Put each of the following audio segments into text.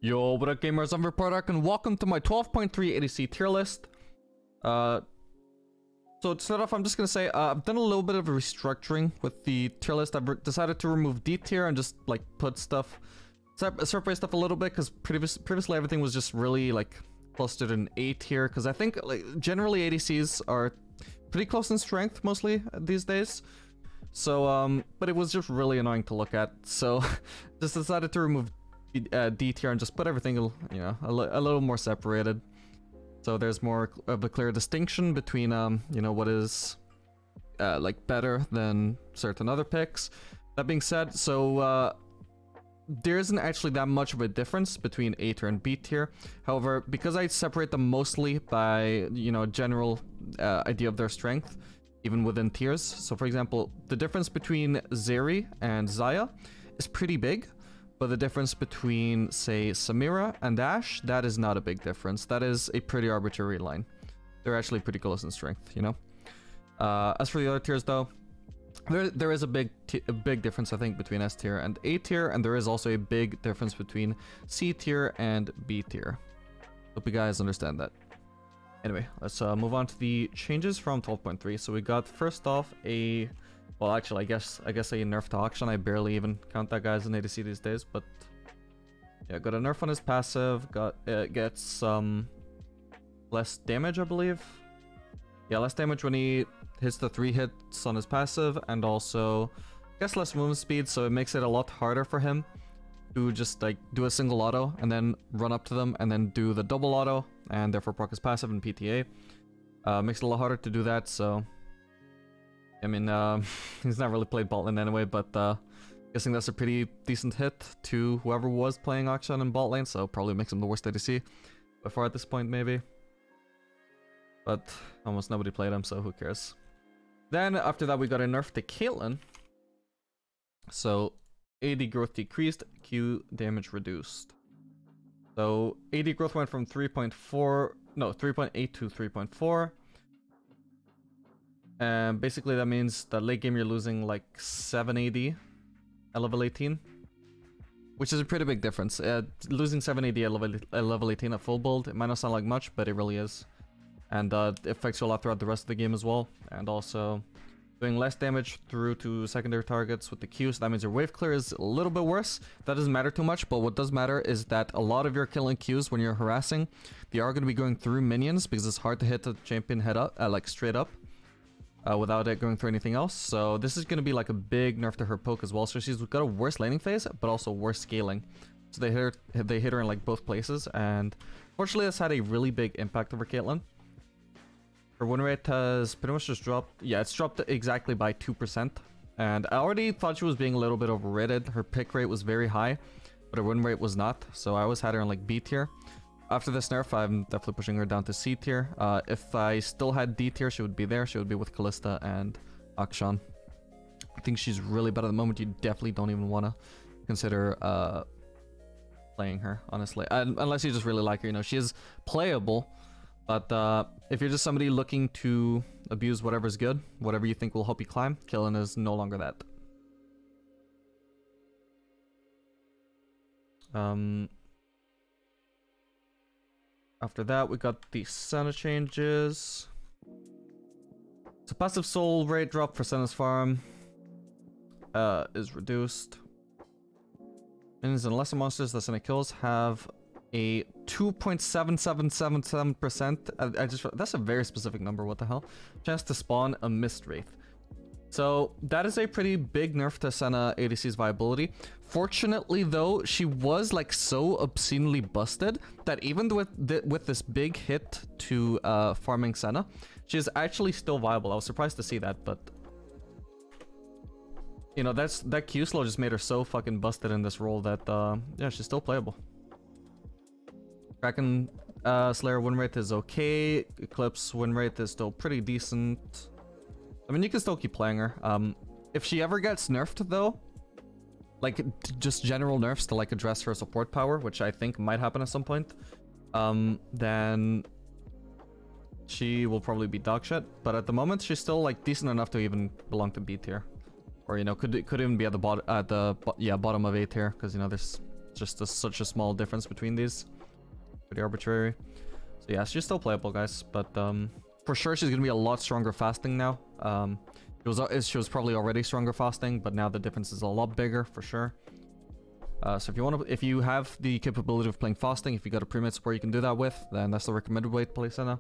Yo, what up gamers, I'm Reportark and welcome to my 12.3 ADC tier list. So to start off, I'm just gonna say, I've done a little bit of a restructuring with the tier list. I've decided to remove D tier and just like put stuff, separate stuff a little bit, because previously everything was just really like clustered in A tier, because I think like generally ADCs are pretty close in strength mostly these days. So, but it was just really annoying to look at, so just decided to remove D tier and just put everything, you know, a little more separated. So there's more of a clear distinction between, you know, what is like better than certain other picks. That being said, so there isn't actually that much of a difference between A tier and B tier. However, because I separate them mostly by, you know, general idea of their strength, even within tiers. So for example, the difference between Zeri and Xayah is pretty big. But the difference between, say, Samira and Ashe, that is not a big difference. That is a pretty arbitrary line. They're actually pretty close in strength, you know? As for the other tiers, though, there is a big difference, I think, between S tier and A tier, and there is also a big difference between C tier and B tier. Hope you guys understand that. Anyway, let's move on to the changes from 12.3. So we got, first off, a... Well, actually, I guess a nerf to Auction. I barely even count that guy as an ADC these days, but yeah, got a nerf on his passive. Gets some less damage, I believe. Yeah, less damage when he hits the 3 hits on his passive, and also gets less movement speed, so it makes it a lot harder for him to just like do a single auto and then run up to them and then do the double auto, and therefore proc his passive and PTA. Makes it a lot harder to do that, so. I mean, he's not really played bot lane anyway, but guessing that's a pretty decent hit to whoever was playing Auction in bot lane, so probably makes him the worst ADC by far at this point, maybe. But almost nobody played him, so who cares. Then after that, we got a nerf to Caitlyn. So AD growth decreased, Q damage reduced. So AD growth went from 3.8 to 3.4. And basically that means that late game you're losing like 7 AD at level 18. Which is a pretty big difference. Losing 7 AD at level 18 at full build, it might not sound like much, but it really is. And it affects you a lot throughout the rest of the game as well. And also doing less damage through to secondary targets with the Q, so that means your wave clear is a little bit worse. That doesn't matter too much, but what does matter is that a lot of your killing Qs when you're harassing, they are going to be going through minions because it's hard to hit the champion head up, like straight up. Without it going through anything else. So this is going to be like a big nerf to her poke as well. So she's got a worse laning phase, but also worse scaling. So they hit her in like both places, and fortunately that's had a really big impact over Caitlyn. Her win rate has pretty much just dropped. Yeah, it's dropped exactly by 2%. And I already thought she was being a little bit overrated. Her pick rate was very high, but her win rate was not. So I always had her in like B tier. After this nerf, I'm definitely pushing her down to C tier. If I still had D tier, she would be there. She would be with Kalista and Akshan. I think she's really bad at the moment. You definitely don't even want to consider playing her, honestly. Unless you just really like her, you know. She is playable, but if you're just somebody looking to abuse whatever's good, whatever you think will help you climb, Caitlyn is no longer that. After that, we got the Senna changes. So passive soul rate drop for Senna's farm is reduced. Minions and lesser monsters that Senna kills have a 2.7777%. That's a very specific number, what the hell? Chance to spawn a Mist Wraith. So that is a pretty big nerf to Senna ADC's viability. Fortunately though, she was like so obscenely busted that even with this big hit to farming Senna, she is actually still viable. I was surprised to see that, but you know, that Q slow just made her so fucking busted in this role that yeah, she's still playable. Kraken Slayer win rate is okay. Eclipse win rate is still pretty decent. I mean, you can still keep playing her. If she ever gets nerfed, though, like just general nerfs to like address her support power, which I think might happen at some point, then she will probably be dog shit. But at the moment, she's still like decent enough to even belong to B tier, or you know, could even be at the bottom of A tier, because you know there's just such a small difference between these. Pretty arbitrary. So yeah, she's still playable, guys. But for sure, she's gonna be a lot stronger fasting now. She was probably already stronger fasting, but now the difference is a lot bigger for sure. So if you have the capability of playing fasting, if you got a pre-mid support you can do that with, then that's the recommended way to play Senna.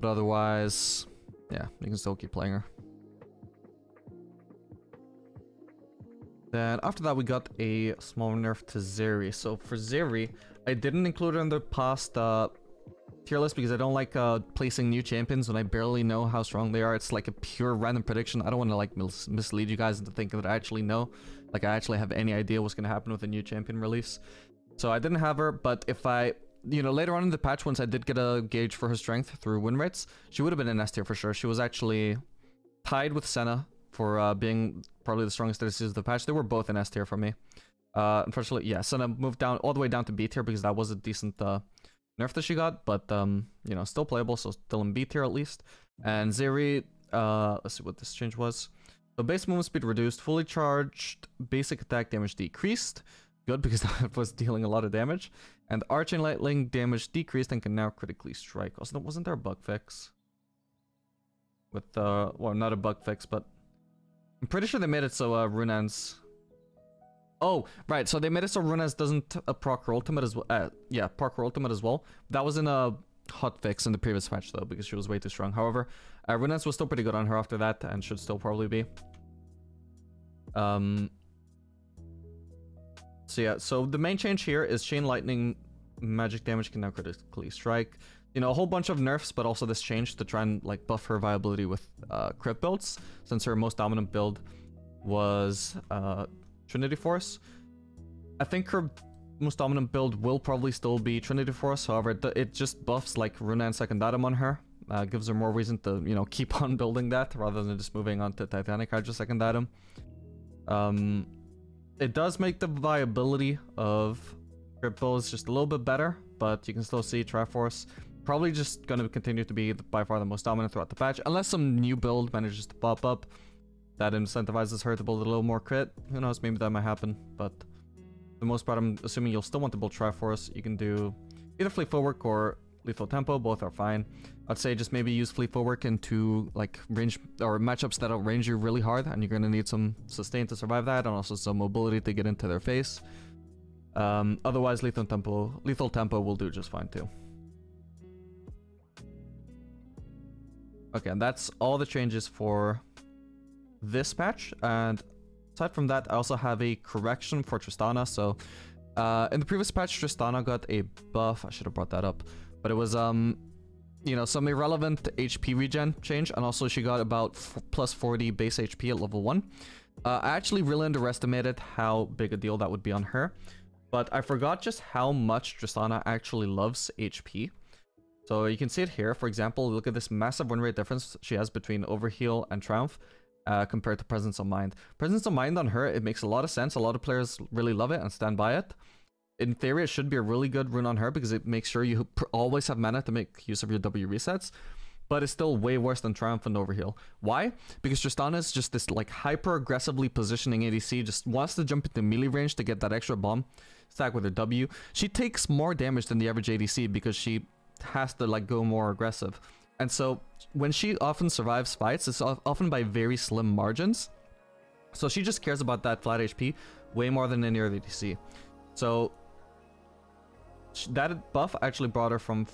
But otherwise, yeah, you can still keep playing her. Then after that, we got a small nerf to Zeri. So for Zeri, I didn't include her in the past tier list because I don't like placing new champions when I barely know how strong they are. It's like a pure random prediction. I don't want to like mislead you guys into thinking that I actually know. Like I actually have any idea what's going to happen with a new champion release. So I didn't have her, but if I, you know, later on in the patch, once I did get a gauge for her strength through win rates, she would have been an S tier for sure. She was actually tied with Senna for being probably the strongest ADCs of the patch. They were both an S tier for me. Unfortunately, yeah, Senna moved down all the way down to B tier because that was a decent nerf that she got, but you know, still playable, so still in B tier at least. And Zeri, let's see what this change was. So base movement speed reduced, fully charged, basic attack damage decreased. Good, because that was dealing a lot of damage. And arching lightning damage decreased and can now critically strike. Also, wasn't there a bug fix? With well, not a bug fix, but I'm pretty sure they made it so Runan's. Oh, right. So they made it so Runan's doesn't proc her ultimate as well. Yeah, proc her ultimate as well. That was in a hotfix in the previous patch though, because she was way too strong. However, Runan's was still pretty good on her after that, and should still probably be. So yeah, so the main change here is chain lightning magic damage can now critically strike. You know, a whole bunch of nerfs, but also this change to try and like buff her viability with crit builds, since her most dominant build was Trinity Force. I think her most dominant build will probably still be Trinity Force. However, it just buffs like Runa and Second Atom on her. Gives her more reason to, you know, keep on building that rather than just moving on to Titanic Hydra Second Atom. It does make the viability of crit builds just a little bit better, but you can still see Triforce probably just going to continue to be by far the most dominant throughout the patch, unless some new build manages to pop up that incentivizes her to build a little more crit. Who knows, maybe that might happen, but for the most part, I'm assuming you'll still want to build Triforce. You can do either Fleet Footwork or Lethal Tempo, both are fine. I'd say just maybe use Fleet Footwork into like range or matchups that outrange you really hard, and you're going to need some sustain to survive that, and also some mobility to get into their face. Otherwise, Lethal Tempo will do just fine too. Okay, and that's all the changes for this patch. And aside from that, I also have a correction for Tristana. So in the previous patch, Tristana got a buff. I should have brought that up, but it was you know, some irrelevant HP regen change, and also she got about plus 40 base HP at level 1. I actually really underestimated how big a deal that would be on her, but I forgot just how much Tristana actually loves HP. So you can see it here. For example, look at this massive win rate difference she has between Overheal and Triumph compared to Presence of Mind. Presence of Mind on her, it makes a lot of sense. A lot of players really love it and stand by it. In theory, it should be a really good rune on her because it makes sure you always have mana to make use of your W resets. But it's still way worse than Triumph and Overheal. Why? Because Tristana is just this like hyper aggressively positioning ADC, just wants to jump into melee range to get that extra bomb stack with her W. She takes more damage than the average ADC because she has to like go more aggressive. And so when she often survives fights, it's often by very slim margins. So she just cares about that flat HP way more than any other ADC. So that buff actually brought her from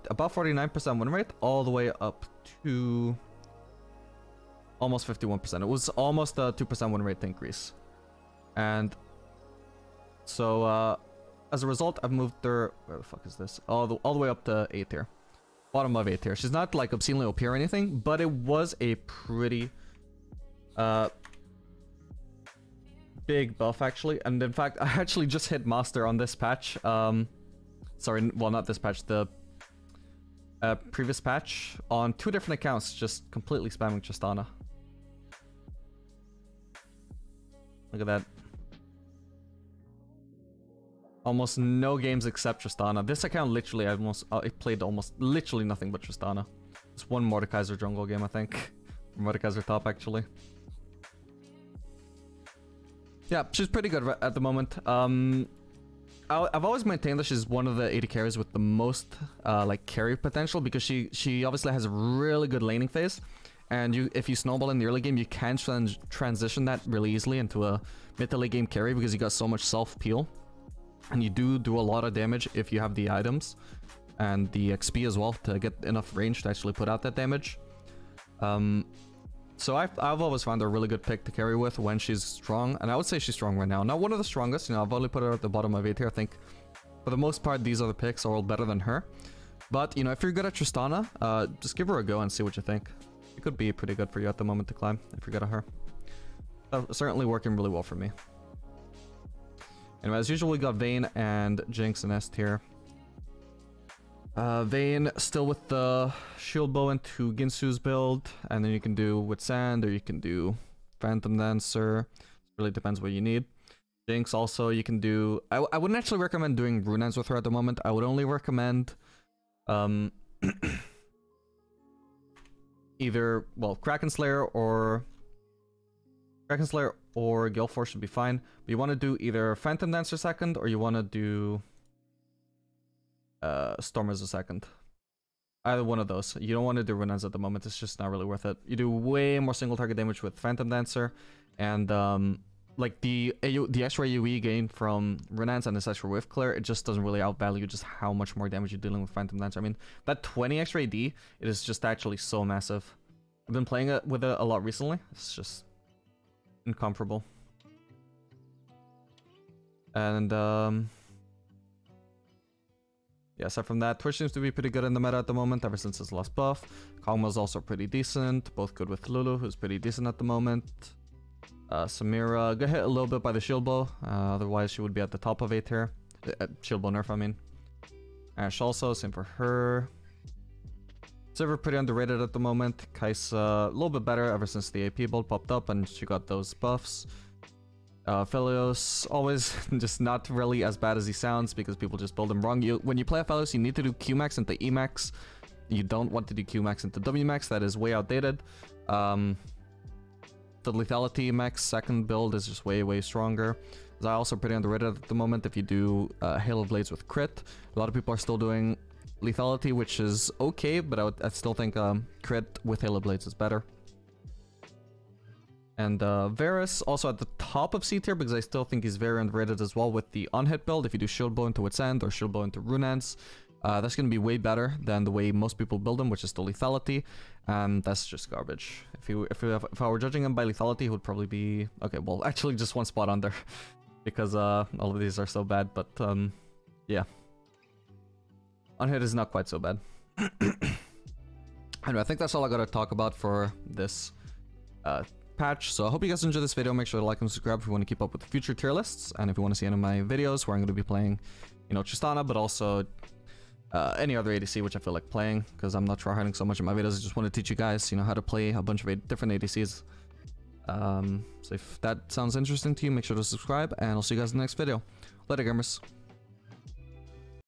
about 49% win rate all the way up to almost 51%. It was almost a 2% win rate increase. And so as a result, I've moved her, where the fuck is this? All the way up to A tier. Bottom of A tier. She's not like obscenely OP or anything, but it was a pretty big buff actually. And in fact, I actually just hit master on this patch. Sorry, well, not this patch, the previous patch on 2 different accounts, just completely spamming Tristana. Look at that. Almost no games except Tristana. This account literally, I played almost literally nothing but Tristana. Just one Mordekaiser jungle game, I think. Mordekaiser top, actually. Yeah, she's pretty good at the moment. I've always maintained that she's one of the AD carries with the most like carry potential, because she obviously has a really good laning phase, and if you snowball in the early game, you can transition that really easily into a mid to late game carry, because you got so much self peel, and you do a lot of damage if you have the items and the XP as well to get enough range to actually put out that damage. So I've always found her a really good pick to carry with when she's strong, and I would say she's strong right now. Not one of the strongest, you know, I've only put her at the bottom of 8 here. I think for the most part these other picks are all better than her. But, you know, if you're good at Tristana, just give her a go and see what you think. It could be pretty good for you at the moment to climb if you're good at her. Certainly working really well for me. Anyway, as usual, we got Vayne and Jinx and S here. Vayne still with the shield bow into Ginsu's build, and then you can do with sand, or you can do Phantom Dancer. Really depends what you need. Jinx also you can do. I wouldn't actually recommend doing Runehands with her at the moment. I would only recommend either, well, Kraken Slayer or Gale Force should be fine. But you want to do either Phantom Dancer second, or you want to do Storm as a second. Either one of those. You don't want to do Runehands at the moment. It's just not really worth it. You do way more single target damage with Phantom Dancer, and like the extra AoE gain from Runehands and this extra Whiff Clear, it just doesn't really outvalue just how much more damage you're dealing with Phantom Dancer. I mean, that 20 extra AD, it is just actually so massive. I've been playing it with it a lot recently. It's just incomparable. And yeah, aside from that, Twitch seems to be pretty good in the meta at the moment ever since his last buff. Kog'Maw's also pretty decent, both good with Lulu, who's pretty decent at the moment. Samira got hit a little bit by the shield bow, otherwise she would be at the top of 8 here. Shield bow nerf, I mean. Ashe also, same for her. Sivir pretty underrated at the moment. Kai'Sa a little bit better ever since the AP build popped up and she got those buffs. Phelios, always just not really as bad as he sounds because people just build him wrong. When you play a Phelios, you need to do Qmax into Emax. You don't want to do Qmax into Wmax, that is way outdated. The lethality max second build is just way stronger. Zai also pretty underrated at the moment if you do Halo Blades with crit. A lot of people are still doing lethality, which is okay, but I still think crit with Halo Blades is better. And Varus also at the top of C tier because I still think he's very underrated as well with the on-hit build. If you do Shield Bow into Wit's End or Shield Bow into Runehands, that's going to be way better than the way most people build him, which is the lethality. That's just garbage. If I were judging him by lethality, he would probably be... Okay, well, actually just one spot under because all of these are so bad, but yeah. On-hit is not quite so bad. Anyway, I think that's all I got to talk about for this patch. So I hope you guys enjoyed this video. Make sure to like and subscribe if you want to keep up with the future tier lists, and if you want to see any of my videos where I'm going to be playing, you know, Tristana, but also any other ADC which I feel like playing, because I'm not tryharding so much in my videos. I just want to teach you guys, you know, how to play a bunch of different ADCs. So if that sounds interesting to you, make sure to subscribe, and I'll see you guys in the next video. Later, gamers.